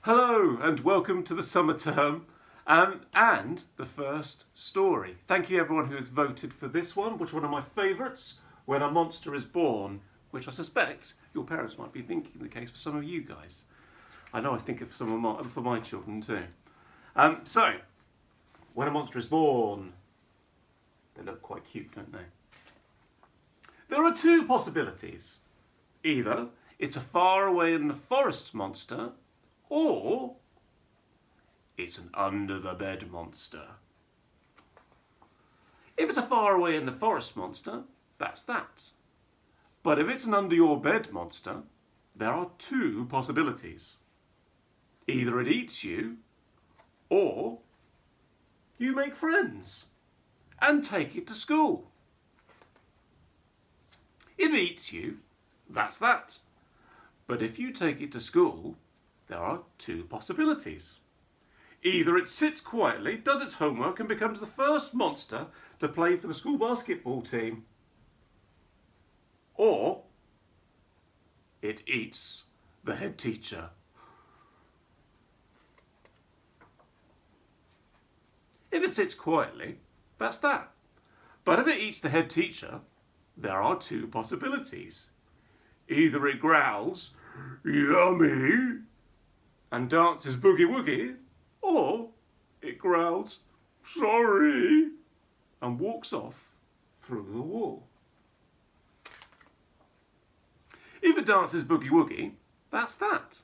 Hello and welcome to the summer term and the first story. Thank you everyone who has voted for this one, which is one of my favourites, When a Monster is Born, which I suspect your parents might be thinking the case for some of you guys. I know I think it for my children too. So, When a Monster is Born. They look quite cute, don't they? There are two possibilities. Either it's a far away in the forests monster, or it's an under the bed monster. If it's a far away in the forest monster, that's that. But if it's an under your bed monster, there are two possibilities. Either it eats you, or you make friends and take it to school. If it eats you, that's that. But if you take it to school, there are two possibilities. Either it sits quietly, does its homework, and becomes the first monster to play for the school basketball team. Or it eats the head teacher. If it sits quietly, that's that. But if it eats the head teacher, there are two possibilities. Either it growls, "Yummy," and dances boogie woogie, or it growls, "Sorry," and walks off through the wall. If it dances boogie woogie, that's that.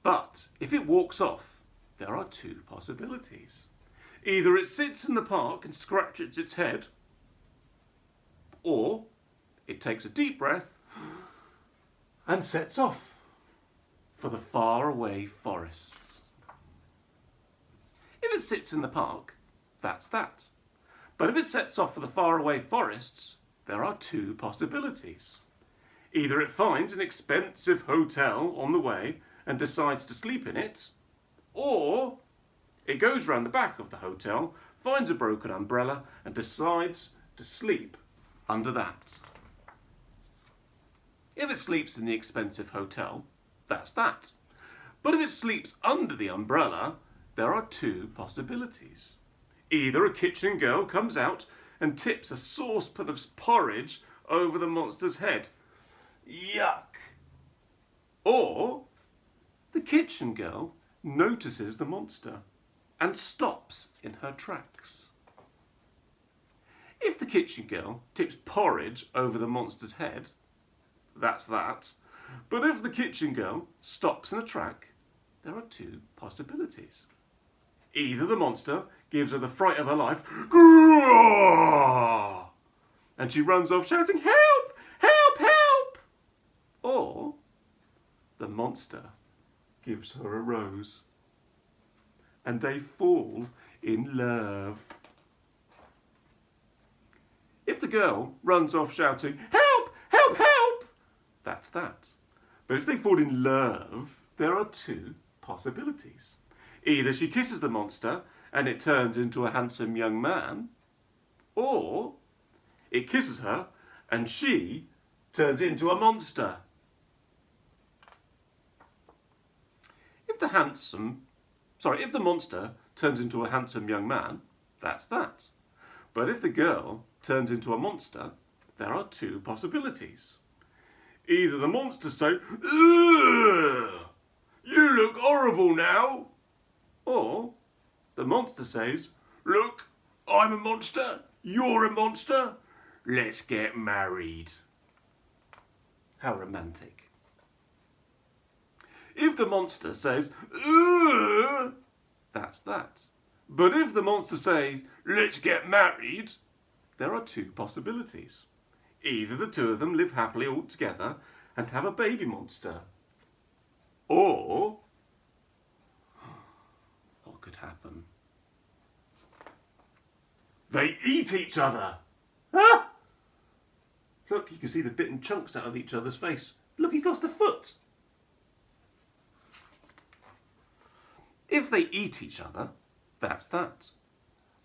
But if it walks off, there are two possibilities. Either it sits in the park and scratches its head, or it takes a deep breath and sets off for the faraway forests. If it sits in the park, that's that. But if it sets off for the faraway forests, there are two possibilities. Either it finds an expensive hotel on the way and decides to sleep in it, or it goes round the back of the hotel, finds a broken umbrella and decides to sleep under that. If it sleeps in the expensive hotel, that's that. But if it sleeps under the umbrella, there are two possibilities. Either a kitchen girl comes out and tips a saucepan of porridge over the monster's head. Yuck! Or the kitchen girl notices the monster and stops in her tracks. If the kitchen girl tips porridge over the monster's head, that's that. But if the kitchen girl stops in a track, there are two possibilities. Either the monster gives her the fright of her life, "Grrrr!" and she runs off shouting, "Help! Help! Help!" Or the monster gives her a rose and they fall in love. If the girl runs off shouting, "Help! Help! Help!" that's that. But if they fall in love, there are two possibilities. Either she kisses the monster and it turns into a handsome young man, or it kisses her and she turns into a monster. If the monster turns into a handsome young man, that's that. But if the girl turns into a monster, there are two possibilities. Either the monster say, "Ugh, you look horrible now," or the monster says, "Look, I'm a monster, you're a monster, let's get married." How romantic. If the monster says, "Ugh," that's that. But if the monster says, "Let's get married," there are two possibilities. Either the two of them live happily all together and have a baby monster. Or what could happen? They eat each other. Ah! Look, you can see the bitten chunks out of each other's face. Look, he's lost a foot. If they eat each other, that's that.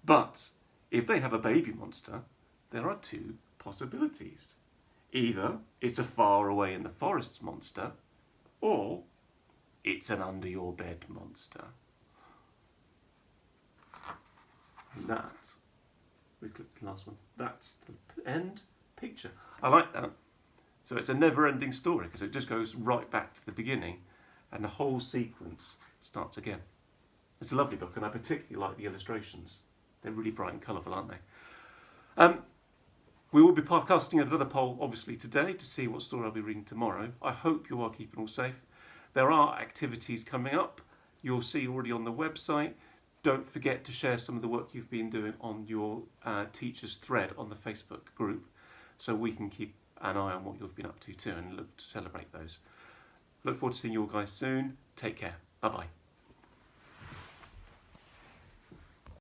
But if they have a baby monster, there are two possibilities. Either it's a far away in the forests monster, or It's an under your bed monster. And that, we clicked the last one, that's the end picture. I like that. So it's a never-ending story because it just goes right back to the beginning and the whole sequence starts again. It's a lovely book and I particularly like the illustrations. They're really bright and colourful, aren't they? We will be podcasting another poll, obviously, today to see what story I'll be reading tomorrow. I hope you are keeping all safe. There are activities coming up. You'll see already on the website. Don't forget to share some of the work you've been doing on your teachers thread on the Facebook group so we can keep an eye on what you've been up to too and look to celebrate those. Look forward to seeing you all guys soon. Take care. Bye-bye.